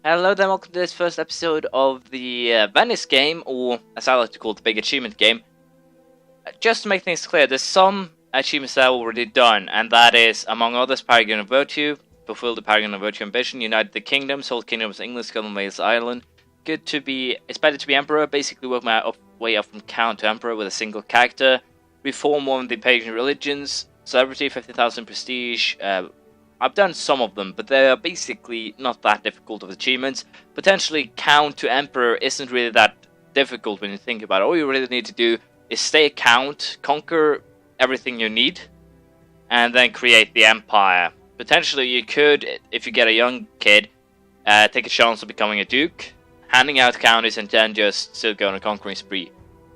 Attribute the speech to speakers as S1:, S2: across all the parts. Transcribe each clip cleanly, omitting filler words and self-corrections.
S1: Hello then, welcome to this first episode of the Venice game, or as I like to call it, the big achievement game. Just to make things clear, there's some achievements that are already done, and that is, among others, Paragon of Virtue, fulfill the Paragon of Virtue ambition, unite the kingdoms, hold kingdoms of England, Scotland, Wales, Ireland. It's better to be Emperor, basically work my way up from Count to Emperor with a single character. Reform one of the pagan religions, celebrity, 50,000 prestige. I've done some of them, but they're basically not that difficult of achievements. Potentially Count to Emperor isn't really that difficult when you think about it. All you really need to do is stay a Count, conquer everything you need, and then create the Empire. Potentially you could, if you get a young kid, take a chance of becoming a Duke, handing out counties, and then just still go on a conquering spree.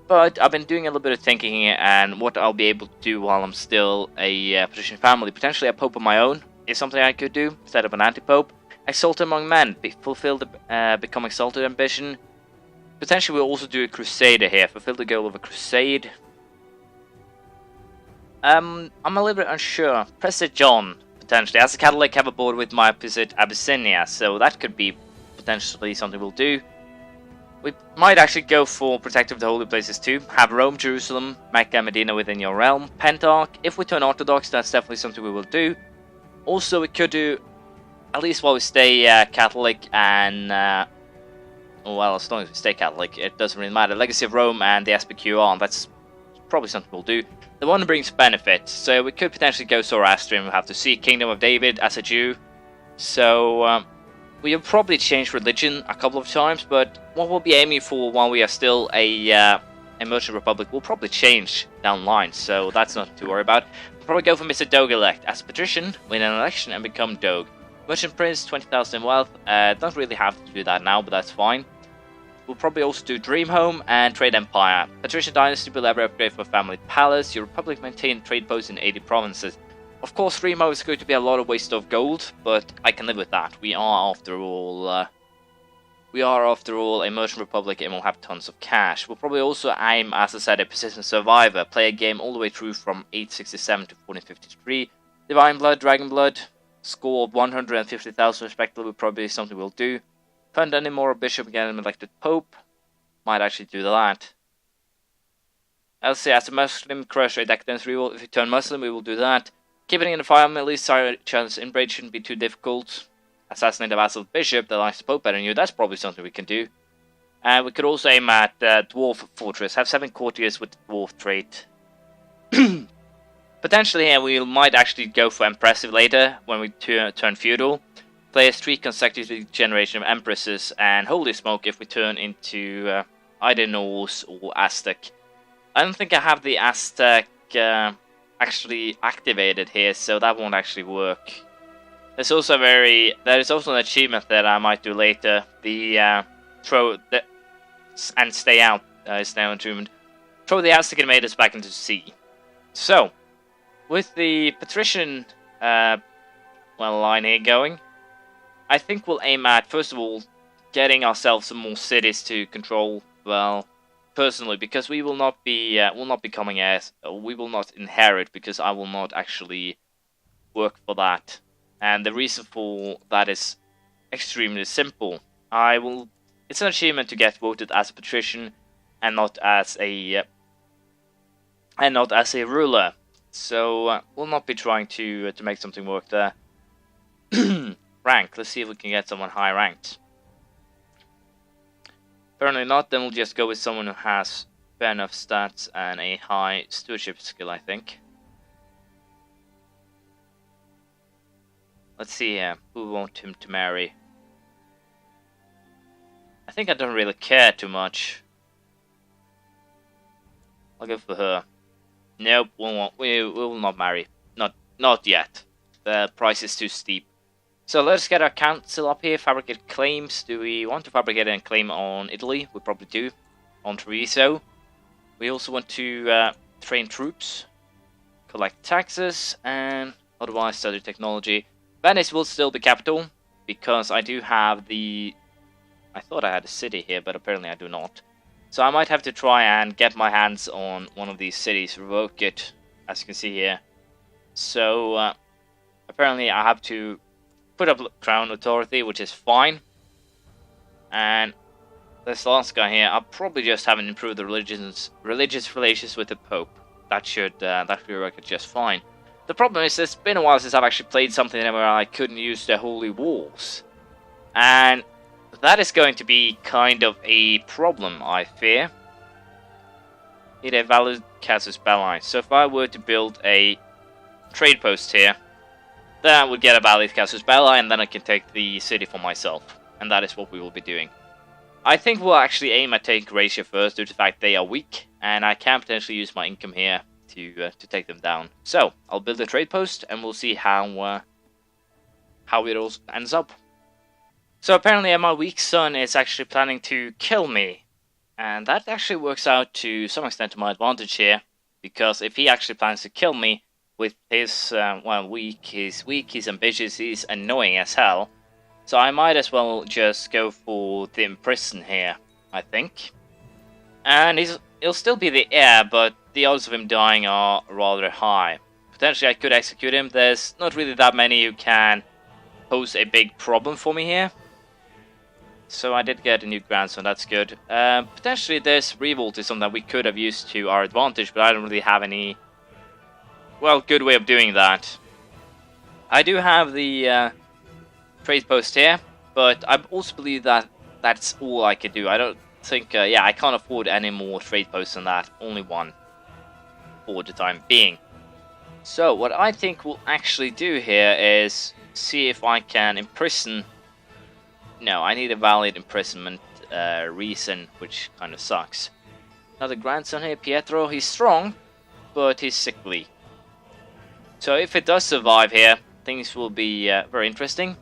S1: But I've been doing a little bit of thinking here, and what I'll be able to do while I'm still a Patrician family, potentially a Pope of my own, is something I could do instead of an anti-pope. Exalt among men, fulfill the become exalted ambition. Potentially we'll also do a Crusader here, fulfill the goal of a crusade. I'm a little bit unsure. President John, potentially. As a Catholic, have a border with my opposite Abyssinia, so that could be potentially something we'll do. We might actually go for Protector of the Holy Places too. Have Rome, Jerusalem, Mecca, Medina within your realm. Pentarch, if we turn Orthodox, that's definitely something we will do. Also, we could do, at least while we stay Catholic, and, well, as long as we stay Catholic, it doesn't really matter. Legacy of Rome and the SPQR, that's probably something we'll do. The one that brings benefit, so we could potentially go Zoroastrian. We'll have to see Kingdom of David as a Jew. So, we'll probably change religion a couple of times, but what we'll be aiming for while we are still a merchant republic will probably change down the line, so that's nothing to worry about. Probably go for Mr. Doge elect as a patrician, win an election and become Doge. Merchant Prince, 20,000 in wealth. Don't really have to do that now, but that's fine. We'll probably also do Dream Home and Trade Empire. Patrician Dynasty will ever upgrade for Family Palace. Your republic maintain trade posts in 80 provinces. Of course, Dream Home is going to be a lot of waste of gold, but I can live with that. We are after all a merchant republic, and we'll have tons of cash. We'll probably also aim, as I said, a persistent survivor. Play a game all the way through from 867 to 1453. Divine Blood, Dragon Blood, score 150,000 respectively, will probably be something we'll do. Fund any more bishop, get an elected pope. Might actually do that. I'll say as a Muslim, crush a decadence reroll. If you turn Muslim, we will do that. Keeping in the fire, at least our chance inbreak shouldn't be too difficult. Assassinate a vassal bishop that likes the Pope better than you, that's probably something we can do. And we could also aim at Dwarf Fortress, have 7 courtiers with the Dwarf trait. Potentially here we might actually go for Impressive later, when we turn Feudal. Play as 3 consecutive generation of Empresses, and Holy Smoke if we turn into either Norse or Aztec. I don't think I have the Aztec actually activated here, so that won't actually work. There is also an achievement that I might do later. The stay out is now achievement. Throw the Aztec invaders back into the sea. So, with the Patrician line here going, I think we'll aim at, first of all, getting ourselves some more cities to control. Well, personally, because we will not be coming as we will not inherit, because I will not actually work for that. And the reason for that is extremely simple. It's an achievement to get voted as a patrician and not as a ruler. So we'll not be trying to make something work there. Rank. Let's see if we can get someone high ranked. Apparently not. Then we'll just go with someone who has fair enough stats and a high stewardship skill, I think. Let's see here, who we want him to marry. I think I don't really care too much. I'll go for her. Nope, we will not marry. Not yet. The price is too steep. So let's get our council up here. Fabricate claims. Do we want to fabricate a claim on Italy? We probably do. On Treviso. We also want to train troops, collect taxes, and otherwise study technology. Venice will still be capital, because I do have I thought I had a city here, but apparently I do not. So I might have to try and get my hands on one of these cities, revoke it, as you can see here. So apparently I have to put up Crown Authority, which is fine. And this last guy here, I'll probably just haven't improved the religious relations with the Pope. That should work just fine. The problem is, it's been a while since I've actually played something where I couldn't use the Holy Wars. And that is going to be kind of a problem, I fear. Need a valid casus belli. So if I were to build a trade post here, then I would get a valid casus belli, and then I can take the city for myself. And that is what we will be doing. I think we'll actually aim at taking Croatia first, due to the fact they are weak, and I can potentially use my income here to take them down. So I'll build a trade post, and we'll see how it all ends up. So apparently, my weak son is actually planning to kill me, and that actually works out to some extent to my advantage here, because if he actually plans to kill me with his he's weak, he's ambitious, he's annoying as hell. So I might as well just go for the imprison here, I think. And he'll still be the heir, but the odds of him dying are rather high. Potentially I could execute him. There's not really that many who can pose a big problem for me here. So I did get a new grandson, that's good. Potentially this revolt is something that we could have used to our advantage, but I don't really have any, well, good way of doing that. I do have the trade post here, but I also believe that that's all I could do. I don't think, I can't afford any more trade posts than that. Only one for the time being. So what I think we'll actually do here is see if I can imprison. No, I need a valid imprisonment reason, which kind of sucks. Another grandson here, Pietro. He's strong, but he's sickly. So if it does survive here, things will be very interesting.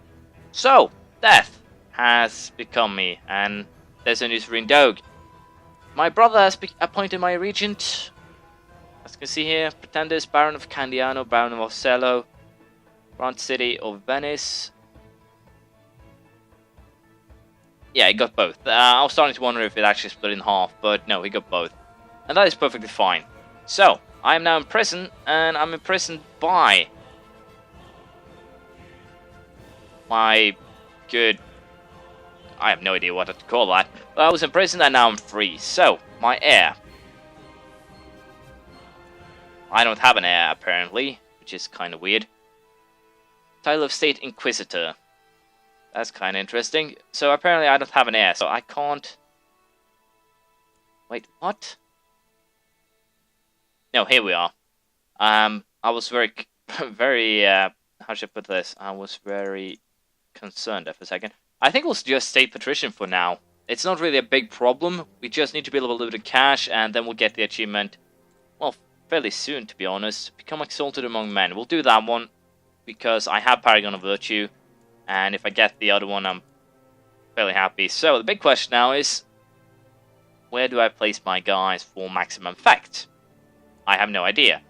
S1: So, death has become me, and there's a new serene doge. My brother has appointed my regent. As you can see here, pretenders, Baron of Candiano, Baron of Ocello, Grand City of Venice. Yeah, he got both. I was starting to wonder if it actually split in half, but no, he got both. And that is perfectly fine. So, I am now in prison, and I'm imprisoned by my good... I have no idea what to call that. But I was in prison and now I'm free. So, my heir. I don't have an heir, apparently, which is kind of weird. Title of State Inquisitor. That's kind of interesting. So, apparently I don't have an heir, so I can't... Wait, what? No, here we are. I was very... how should I put this? I was very concerned there for a second. I think we'll just stay Patrician for now. It's not really a big problem. We just need to build a little bit of cash, and then we'll get the achievement, well, fairly soon, to be honest. Become exalted among men. We'll do that one, because I have Paragon of Virtue, and if I get the other one, I'm fairly happy. So, the big question now is, where do I place my guys for maximum effect? I have no idea.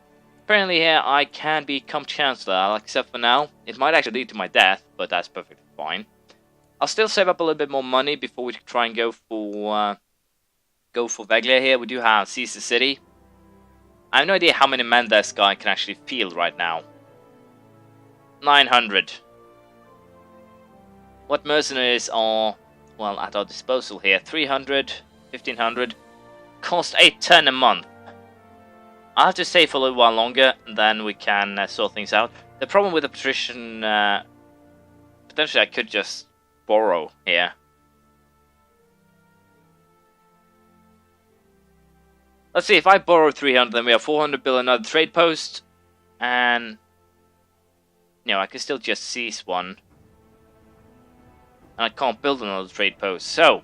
S1: Apparently here, I can become Chancellor, except for now. It might actually lead to my death, but that's perfectly fine. I'll still save up a little bit more money before we try and go for Veglia here. We do have Seize the City. I have no idea how many men this guy can actually field right now. 900. What mercenaries are, well, at our disposal here? 300, 1500. Cost 810 a month. I'll have to stay for a little while longer, and then we can sort things out. The problem with the Patrician... potentially I could just borrow here. Let's see, if I borrow 300, then we have 400 build another trade post. And... no, I can still just seize one. And I can't build another trade post, so...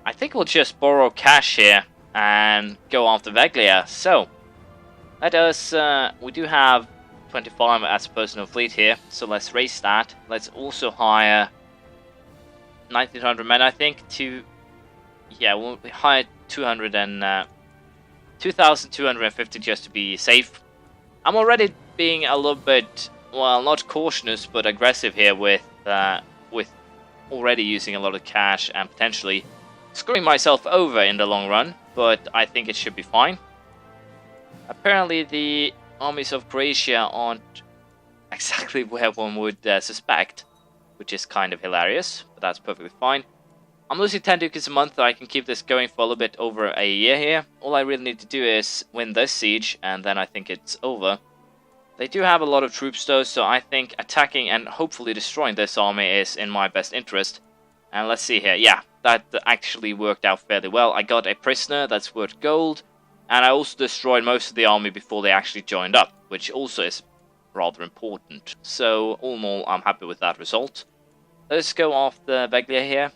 S1: I think we'll just borrow cash here and go after Veglia. So, let us, we do have 25 as a personal fleet here, so let's raise that. Let's also hire 1900 men, I think, to, yeah, we'll hire 2,250 just to be safe. I'm already being a little bit, well, not cautious, but aggressive here with already using a lot of cash and potentially screwing myself over in the long run, but I think it should be fine. Apparently the armies of Croatia aren't exactly where one would suspect, which is kind of hilarious, but that's perfectly fine. I'm losing 10 ducats a month. I can keep this going for a little bit over a year here. All I really need to do is win this siege, and then I think it's over. They do have a lot of troops though, so I think attacking and hopefully destroying this army is in my best interest. And let's see here. Yeah, that actually worked out fairly well. I got a prisoner that's worth gold, and I also destroyed most of the army before they actually joined up, which also is rather important. So all in all, I'm happy with that result. Let's go after Veglia here.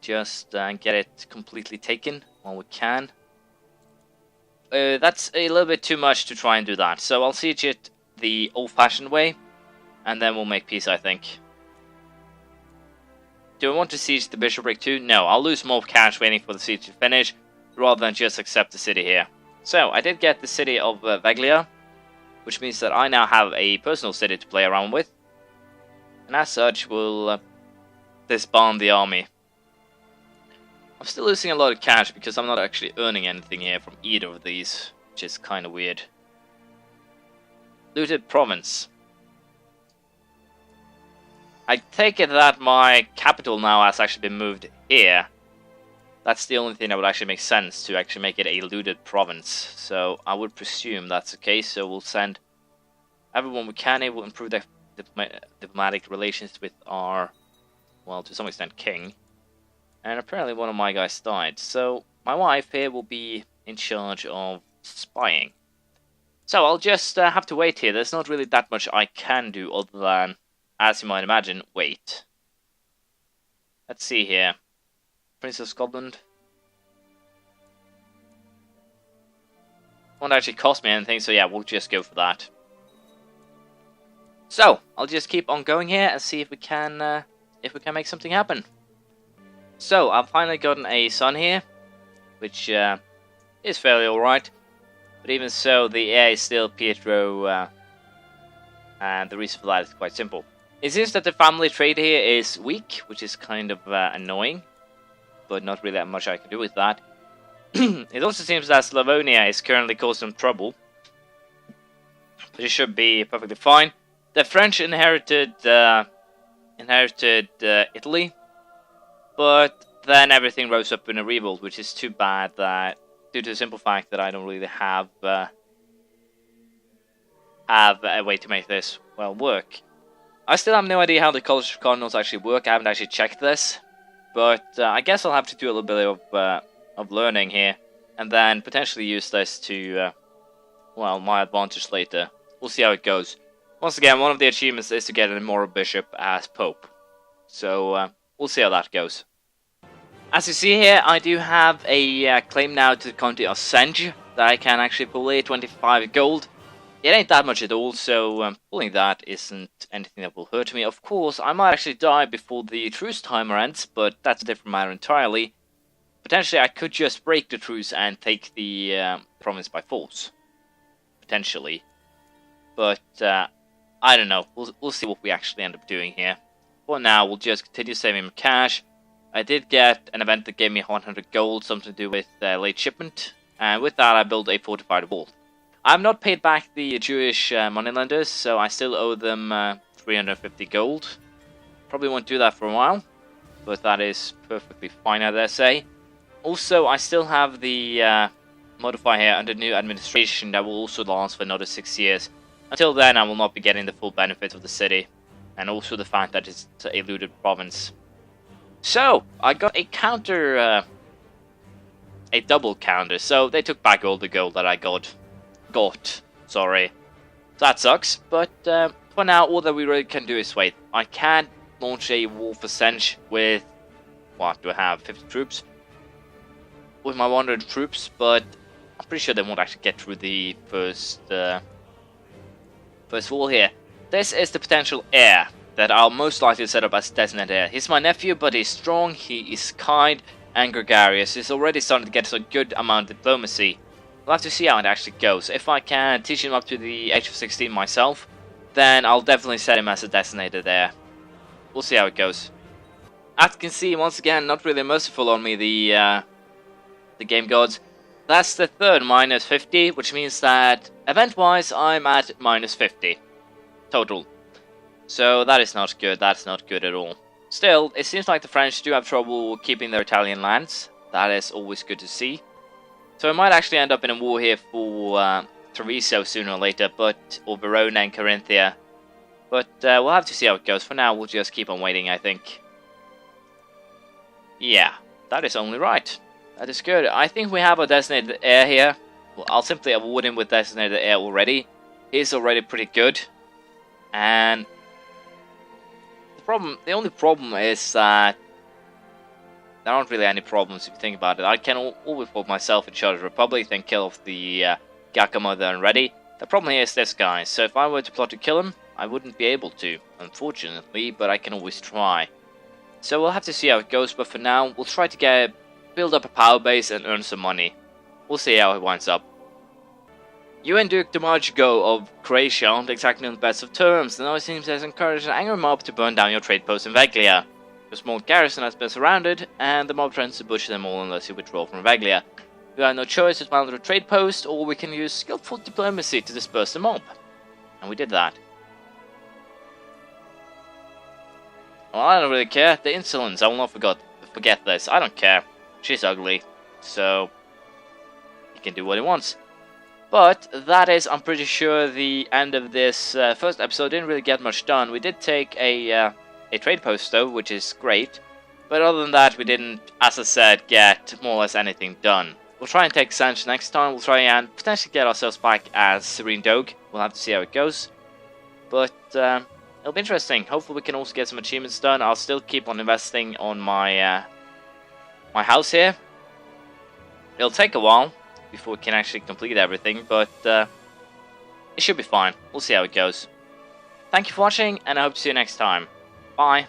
S1: Just get it completely taken while we can. That's a little bit too much to try and do that, so I'll siege it the old-fashioned way, and then we'll make peace, I think. Do I want to siege the bishopric too? No, I'll lose more cash waiting for the siege to finish, rather than just accept the city here. So, I did get the city of Veglia, which means that I now have a personal city to play around with, and as such, we'll disband the army. I'm still losing a lot of cash because I'm not actually earning anything here from either of these, which is kind of weird. Looted province. I take it that my capital now has actually been moved here. That's the only thing that would actually make sense to actually make it a looted province. So I would presume that's the case, so we'll send everyone we can. It will improve the diplomatic relations with our, well, to some extent, king. And apparently one of my guys died, so my wife here will be in charge of spying. So I'll just have to wait here. There's not really that much I can do other than, as you might imagine, wait. Let's see here. Prince of Scotland. Won't actually cost me anything, so yeah, we'll just go for that. So, I'll just keep on going here and see if we can make something happen. So, I've finally gotten a son here, which is fairly alright. But even so, the heir is still Pietro, and the reason for that is quite simple. It seems that the family trade here is weak, which is kind of annoying, but not really that much I can do with that. It also seems that Slavonia is currently causing trouble, but it should be perfectly fine. The French inherited Italy, but then everything rose up in a revolt, which is too bad, that due to the simple fact that I don't really have a way to make this well work. I still have no idea how the College of Cardinals actually work. I haven't actually checked this, but I guess I'll have to do a little bit of learning here, and then potentially use this to well, my advantage later. We'll see how it goes. Once again, one of the achievements is to get an immoral bishop as pope, so we'll see how that goes. As you see here, I do have a claim now to the county of Senge that I can actually pull here, 25 gold. It ain't that much at all, so pulling that isn't anything that will hurt me. Of course, I might actually die before the truce timer ends, but that's a different matter entirely. Potentially, I could just break the truce and take the province by force. Potentially. But, I don't know. We'll see what we actually end up doing here. For now, we'll just continue saving cash. I did get an event that gave me 100 gold, something to do with late shipment. And with that, I built a fortified wall. I have not paid back the Jewish moneylenders, so I still owe them 350 gold. Probably won't do that for a while, but that is perfectly fine, I dare say. Also, I still have the modifier here under new administration that will also last for another 6 years. Until then, I will not be getting the full benefits of the city, and also the fact that it's a looted province. So, I got a counter, a double counter, so they took back all the gold that I got. Sorry. That sucks, but for now, all that we really can do is wait. I can launch a war for Senge with, what do I have, 50 troops? With my 100 troops, but I'm pretty sure they won't actually get through the first wall here. This is the potential heir that I'll most likely set up as designated heir. He's my nephew, but he's strong, he is kind, and gregarious. He's already starting to get a good amount of diplomacy. We'll have to see how it actually goes. If I can teach him up to the age of 16 myself, then I'll definitely set him as a designated heir. We'll see how it goes. As you can see, once again, not really merciful on me, the game gods. That's the third minus 50, which means that event-wise, I'm at minus 50 total. So that is not good. That's not good at all. Still, it seems like the French do have trouble keeping their Italian lands. That is always good to see. So I might actually end up in a war here for Treviso sooner or later, or Verona and Carinthia. But we'll have to see how it goes. For now, we'll just keep on waiting, I think. Yeah, that is only right. That is good. I think we have a designated heir here. Well, I'll simply award him with designated heir already. He's already pretty good. And the only problem is that there aren't really any problems if you think about it. I can always put myself in charge of the Republic, then kill off the Giacomo and ready. The problem here is this guy, so if I were to plot to kill him, I wouldn't be able to, unfortunately, but I can always try. So we'll have to see how it goes, but for now, we'll try to build up a power base and earn some money. We'll see how it winds up. You and Duke Demago of Croatia aren't exactly on the best of terms, and now it seems has encouraged an angry mob to burn down your trade post in Veglia. Your small garrison has been surrounded, and the mob threatens to butcher them all unless you withdraw from Veglia. We have no choice to found a trade post, or we can use skillful diplomacy to disperse the mob. And we did that. Well, I don't really care. The insolence, I will not forget this. I don't care. She's ugly, so he can do what he wants. But that is, I'm pretty sure, the end of this first episode. Didn't really get much done. We did take a trade post though, which is great. But other than that, we didn't, as I said, get more or less anything done. We'll try and take Sanch next time. We'll try and potentially get ourselves back as Serene Doge. We'll have to see how it goes. But it'll be interesting. Hopefully we can also get some achievements done. I'll still keep on investing on my my house here. It'll take a while before we can actually complete everything, but it should be fine. We'll see how it goes. Thank you for watching, and I hope to see you next time. Bye.